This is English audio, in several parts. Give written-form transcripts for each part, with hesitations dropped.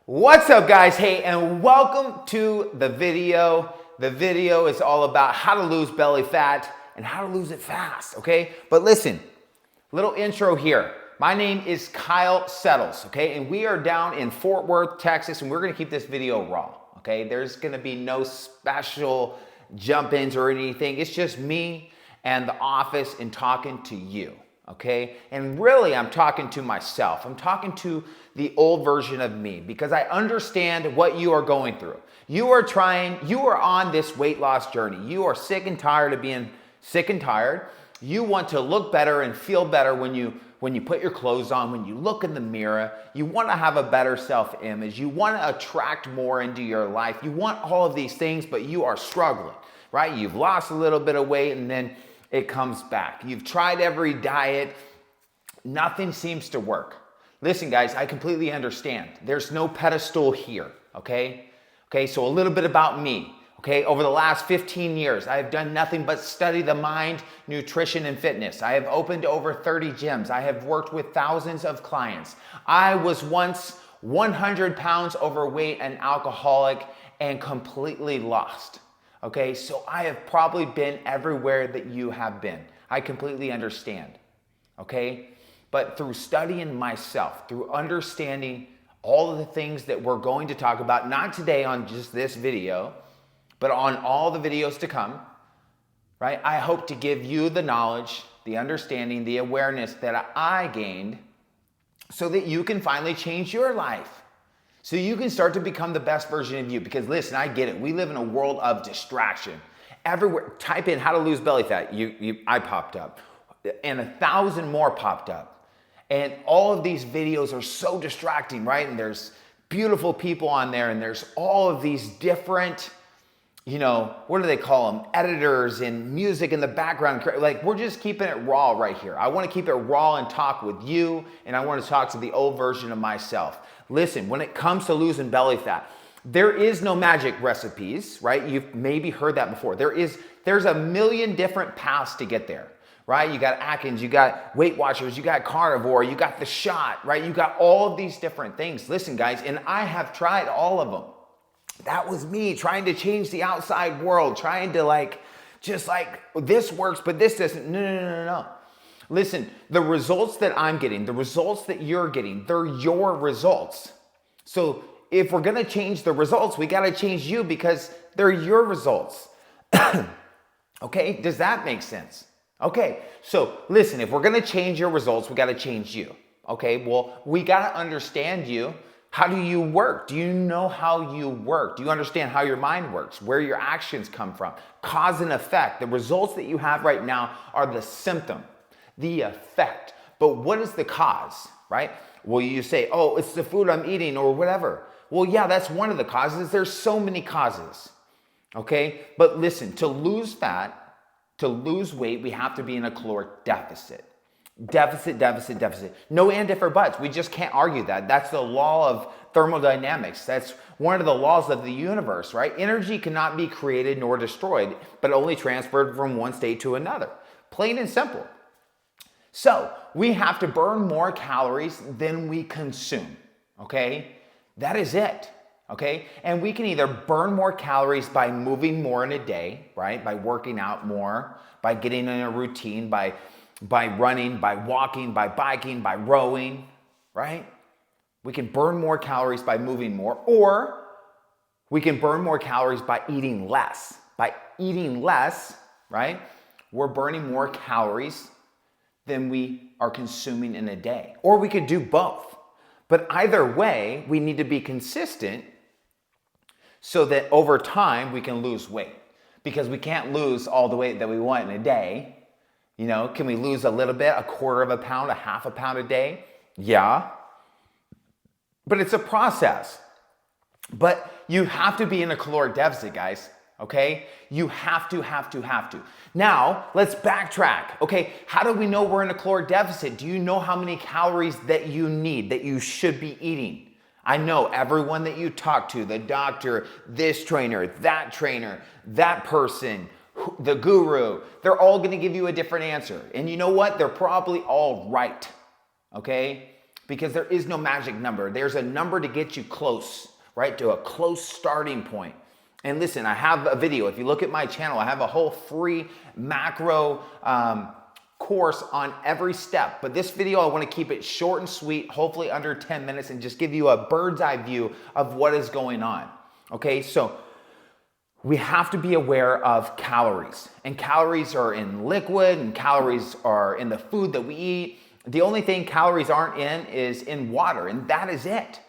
What's up, guys? Hey, and welcome to the video. The video is all about how to lose belly fat and how to lose it fast, okay? But listen, little intro here. My name is Kyle Settles, okay? And we are down in Fort Worth, Texas, and we're gonna keep this video raw, okay? There's gonna be no special jump-ins or anything. It's just me and the office and talking to you, okay? And really, I'm talking to myself. I'm talking to the old version of me because I understand what you are going through. You are on this weight loss journey. You are sick and tired of being sick and tired. You want to look better and feel better when you put your clothes on, when you look in the mirror. You want to have a better self-image. You want to attract more into your life. You want all of these things, but you are struggling, right? You've lost a little bit of weight and then it comes back. You've tried every diet. Nothing seems to work. Listen, guys, I completely understand. There's no pedestal here, okay? Okay, so a little bit about me, okay? Over the last 15 years, I have done nothing but study the mind, nutrition, and fitness. I have opened over 30 gyms. I have worked with thousands of clients. I was once 100 pounds overweight and alcoholic and completely lost, okay? So I have probably been everywhere that you have been. I completely understand, okay? But through studying myself, through understanding all of the things that we're going to talk about, not today on just this video, but on all the videos to come, right? I hope to give you the knowledge, the understanding, the awareness that I gained so that you can finally change your life. So you can start to become the best version of you. Because listen, I get it. We live in a world of distraction. Everywhere, type in how to lose belly fat. I popped up. And 1,000 more popped up. And all of these videos are so distracting, right? And there's beautiful people on there, and there's all of these different, what do they call them? Editors and music in the background. Like, we're just keeping it raw right here. I want to keep it raw and talk with you, and I want to talk to the old version of myself. Listen, when it comes to losing belly fat, there is no magic recipes, right? You've maybe heard that before. There's a million different paths to get there. Right? You got Atkins, you got Weight Watchers, you got carnivore, you got the shot, right? You got all of these different things. Listen, guys, and I have tried all of them. That was me trying to change the outside world, trying to this works, but this doesn't. No. Listen, the results that I'm getting, the results that you're getting, they're your results. So if we're gonna change the results, we gotta change you because they're your results. Okay, does that make sense? Okay, so listen, if we're gonna change your results, we gotta change you. Okay, well, we gotta understand you. How do you work? Do you know how you work? Do you understand how your mind works? Where your actions come from? Cause and effect. The results that you have right now are the symptom, the effect. But what is the cause, right? Well, you say, oh, it's the food I'm eating or whatever. Well, yeah, that's one of the causes. There's so many causes, okay? But listen, to lose fat, to lose weight, we have to be in a caloric deficit. Deficit. No and if or buts. We just can't argue that. That's the law of thermodynamics. That's one of the laws of the universe, right? Energy cannot be created nor destroyed, but only transferred from one state to another. Plain and simple. So we have to burn more calories than we consume, okay? That is it. Okay, and we can either burn more calories by moving more in a day, right? By working out more, by getting in a routine, by running, by walking, by biking, by rowing, right? We can burn more calories by moving more, or we can burn more calories by eating less. By eating less, right? We're burning more calories than we are consuming in a day. Or we could do both. But either way, we need to be consistent so that over time we can lose weight, because we can't lose all the weight that we want in a day. Can we lose a little bit, a quarter of a pound, a half a pound a day? Yeah, but it's a process. But you have to be in a caloric deficit, guys, okay? You have to. Now, let's backtrack, okay? How do we know we're in a caloric deficit? Do you know how many calories that you need, that you should be eating? I know everyone that you talk to, the doctor, this trainer, that person, the guru, they're all gonna give you a different answer. And you know what? They're probably all right, okay? because there is no magic number. There's a number to get you close, right? To a close starting point. And listen, I have a video. If you look at my channel, I have a whole free macro course on every step. But this video, I want to keep it short and sweet, hopefully under 10 minutes, and just give you a bird's eye view of what is going on. Okay, so we have to be aware of calories. And calories are in liquid, and calories are in the food that we eat. The only thing calories aren't in is in water, and that is it.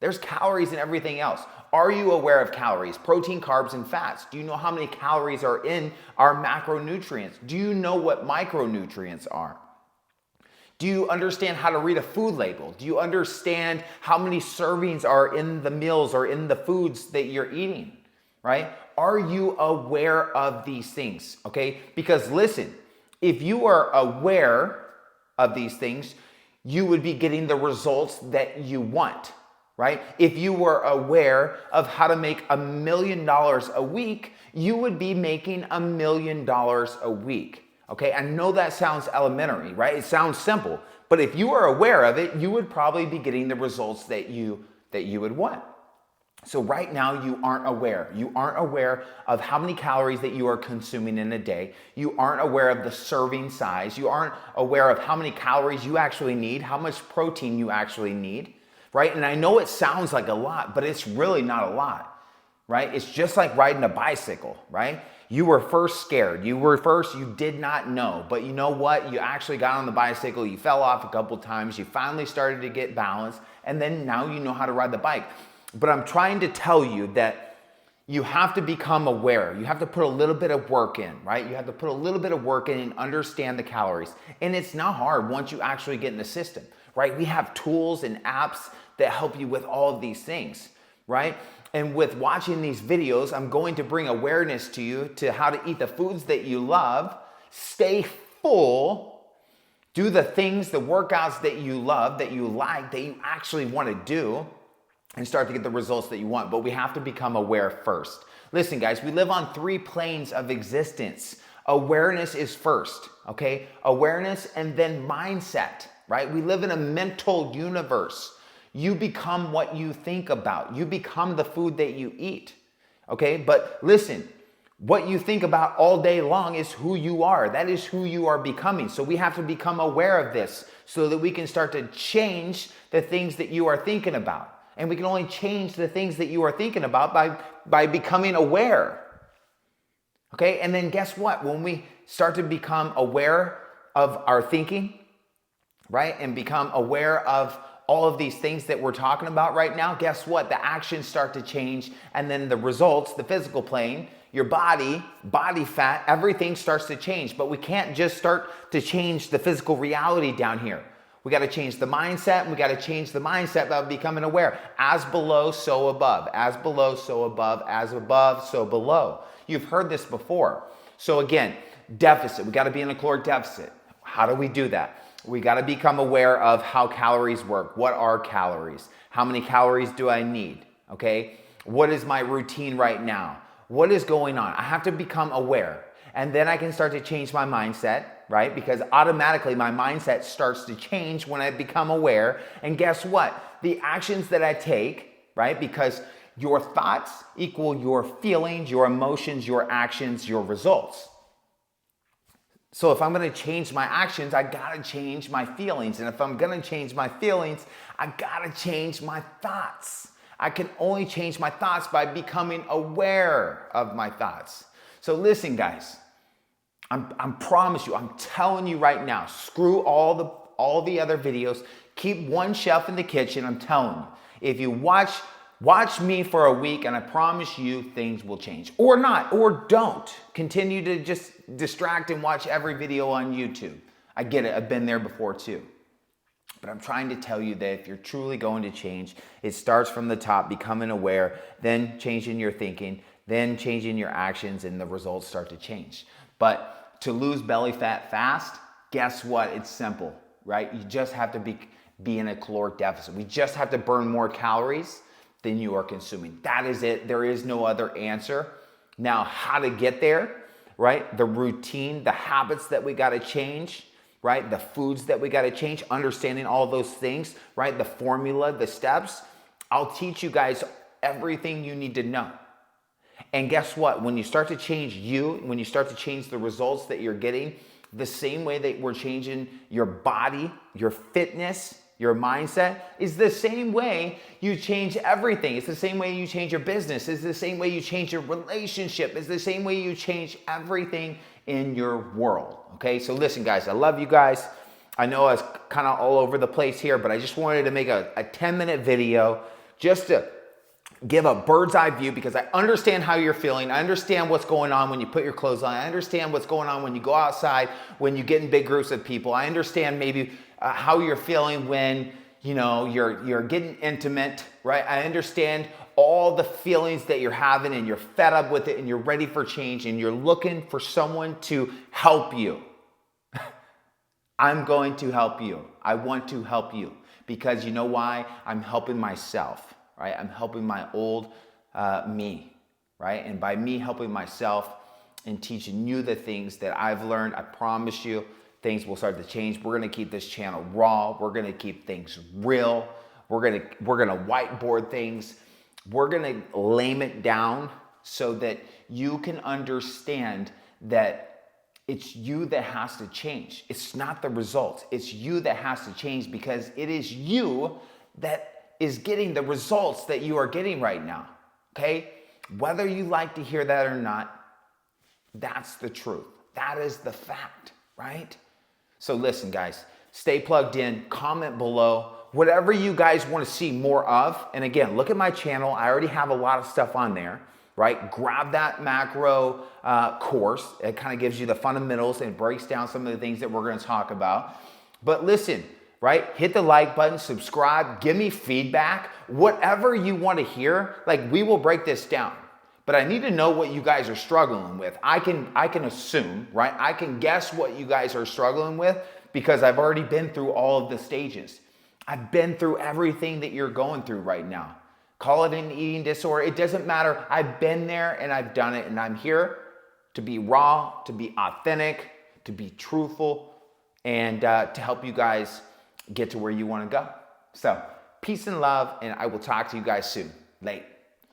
There's calories in everything else. Are you aware of calories? Protein, carbs, and fats. Do you know how many calories are in our macronutrients? Do you know what micronutrients are? Do you understand how to read a food label? Do you understand how many servings are in the meals or in the foods that you're eating, right? Are you aware of these things, okay? Because listen, if you are aware of these things, you would be getting the results that you want, right? If you were aware of how to make $1 million a week, you would be making $1 million a week, okay? I know that sounds elementary, right? It sounds simple, but if you are aware of it, you would probably be getting the results that you would want. So right now you aren't aware. You aren't aware of how many calories that you are consuming in a day. You aren't aware of the serving size. You aren't aware of how many calories you actually need, how much protein you actually need, right? And I know it sounds like a lot, but it's really not a lot, right? It's just like riding a bicycle, right? You were first scared. You did not know, but you know what? You actually got on the bicycle, you fell off a couple times, you finally started to get balance, and then now you know how to ride the bike. But I'm trying to tell you that you have to become aware. You have to put a little bit of work in, right? You have to put a little bit of work in and understand the calories. And it's not hard once you actually get in the system, right? We have tools and apps that help you with all of these things, right? And with watching these videos, I'm going to bring awareness to you to how to eat the foods that you love, stay full, do the things, the workouts that you love, that you like, that you actually want to do, and start to get the results that you want. But we have to become aware first. Listen, guys, we live on 3 planes of existence. Awareness is first, okay? Awareness and then mindset, right? We live in a mental universe. You become what you think about. You become the food that you eat, okay? But listen, what you think about all day long is who you are. That is who you are becoming. So we have to become aware of this so that we can start to change the things that you are thinking about. And we can only change the things that you are thinking about by becoming aware. Okay? And then guess what? When we start to become aware of our thinking, right? And become aware of all of these things that we're talking about right now, guess what? The actions start to change, and then the results, the physical plane, your body fat, everything starts to change. But we can't just start to change the physical reality down here. We got to change the mindset, and we got to change the mindset by becoming aware. As below, so above. As below, so above. As above, so below. You've heard this before. So again, deficit. We got to be in a caloric deficit. How do we do that? We got to become aware of how calories work. What are calories? How many calories do I need? Okay? What is my routine right now? What is going on? I have to become aware. And then I can start to change my mindset, right? Because automatically my mindset starts to change when I become aware. And guess what? The actions that I take, right? Because your thoughts equal your feelings, your emotions, your actions, your results. So if I'm going to change my actions, I got to change my feelings. And if I'm going to change my feelings, I got to change my thoughts. I can only change my thoughts by becoming aware of my thoughts. So listen, guys. I promise you, I'm telling you right now, screw all the other videos. Keep one shelf in the kitchen. I'm telling you, if you watch me for a week, and I promise you things will change. Or not, or don't. Continue to just distract and watch every video on YouTube. I get it. I've been there before too. But I'm trying to tell you that if you're truly going to change, it starts from the top, becoming aware, then changing your thinking, then changing your actions, and the results start to change. But to lose belly fat fast, guess what? It's simple, right? You just have to be in a caloric deficit. We just have to burn more calories than you are consuming. That is it. There is no other answer. Now, how to get there, right? The routine, the habits that we got to change right? The foods that we got to change, understanding all those things, right? The formula, the steps. I'll teach you guys everything you need to know. And guess what? When you start to change when you start to change the results that you're getting, the same way that we're changing your body, your fitness, your mindset is the same way you change everything. It's the same way you change your business. It's the same way you change your relationship. It's the same way you change everything in your world. Okay, so listen, guys, I love you guys. I know I was kind of all over the place here, but I just wanted to make a 10-minute video just to give a bird's eye view, because I understand how you're feeling. I understand what's going on when you put your clothes on. I understand what's going on when you go outside, when you get in big groups of people. I understand maybe how you're feeling when you're getting intimate, right? I understand all the feelings that you're having, and you're fed up with it, and you're ready for change, and you're looking for someone to help you. I'm going to help you. I want to help you, because you know why? I'm helping myself, right? I'm helping my old me, right? And by me helping myself and teaching you the things that I've learned, I promise you, things will start to change. We're gonna keep this channel raw. We're gonna keep things real. We're gonna whiteboard things. We're gonna lame it down so that you can understand that it's you that has to change. It's not the results. It's you that has to change, because it is you that is getting the results that you are getting right now, okay? Whether you like to hear that or not, that's the truth. That is the fact, right? So listen, guys, stay plugged in, comment below, whatever you guys want to see more of. And again, look at my channel. I already have a lot of stuff on there, right? Grab that macro course. It kind of gives you the fundamentals and breaks down some of the things that we're going to talk about. But listen, right? Hit the like button, subscribe, give me feedback, whatever you want to hear. Like, we will break this down. But I need to know what you guys are struggling with. I can assume, right? I can guess what you guys are struggling with, because I've already been through all of the stages. I've been through everything that you're going through right now. Call it an eating disorder. It doesn't matter. I've been there and I've done it, and I'm here to be raw, to be authentic, to be truthful, and to help you guys get to where you want to go. So peace and love, and I will talk to you guys soon. Late.